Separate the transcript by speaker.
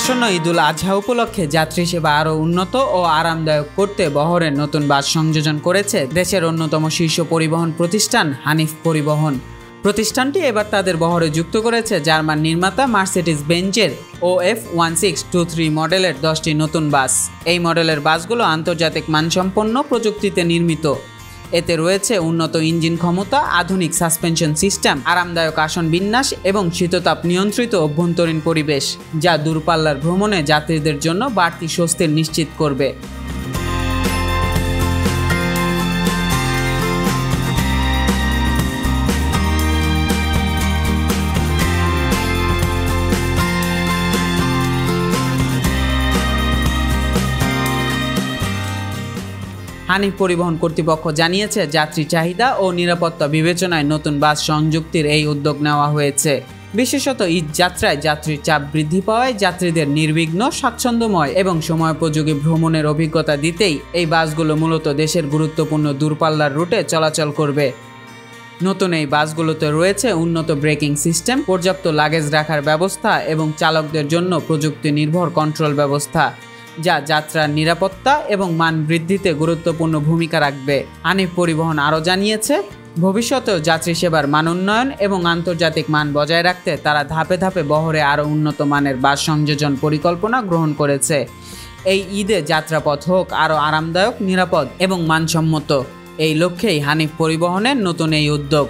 Speaker 1: আসন্ন ঈদুল আজহা উপলক্ষে যাত্রী সেবা আরও উন্নত ও আরামদায়ক করতে বহরের নতুন বাস সংযোজন করেছে দেশের অন্যতম শীর্ষ পরিবহন প্রতিষ্ঠান হানিফ পরিবহন। প্রতিষ্ঠানটি এবার তাদের বহরে যুক্ত করেছে জার্মান নির্মাতা মার্সিডিজ বেঞ্জের OF1623 মডেলের 10টি নতুন বাস। এই মডেলের বাসগুলো আন্তর্জাতিক মানসম্পন্ন প্রযুক্তিতে নির্মিত। এতে রয়েছে উন্নত ইঞ্জিন ক্ষমতা, আধুনিক সাসপেনশন সিস্টেম, আরামদায়ক আসন বিন্যাস এবং শীততাপ নিয়ন্ত্রিত অভ্যন্তরীণ পরিবেশ, যা দূরপাল্লার ভ্রমণে যাত্রীদের জন্য বাড়তি স্বস্তি নিশ্চিত করবে। হানিফ পরিবহন কর্তৃপক্ষ জানিয়েছে, যাত্রী চাহিদা ও নিরাপত্তা বিবেচনায় নতুন বাস সংযুক্তির এই উদ্যোগ নেওয়া হয়েছে। বিশেষত ঈদ যাত্রায় যাত্রীর চাপ বৃদ্ধি পাওয়ায় যাত্রীদের নির্বিঘ্ন, স্বাচ্ছন্দ্যময় এবং সময়োপযোগী ভ্রমণের অভিজ্ঞতা দিতেই এই বাসগুলো মূলত দেশের গুরুত্বপূর্ণ দূরপাল্লার রুটে চলাচল করবে। নতুন এই বাসগুলোতে রয়েছে উন্নত ব্রেকিং সিস্টেম, পর্যাপ্ত লাগেজ রাখার ব্যবস্থা এবং চালকদের জন্য প্রযুক্তি নির্ভর কন্ট্রোল ব্যবস্থা, যা যাত্রার নিরাপত্তা এবং মান বৃদ্ধিতে গুরুত্বপূর্ণ ভূমিকা রাখবে। হানিফ পরিবহন আরও জানিয়েছে, ভবিষ্যতেও যাত্রী সেবার মান উন্নয়ন এবং আন্তর্জাতিক মান বজায় রাখতে তারা ধাপে ধাপে বহরে আরও উন্নত মানের বাস সংযোজন পরিকল্পনা গ্রহণ করেছে। এই ঈদে যাত্রাপথ হোক আরও আরামদায়ক, নিরাপদ এবং মানসম্মত। এই লক্ষ্যেই হানিফ পরিবহনের নতুন এই উদ্যোগ।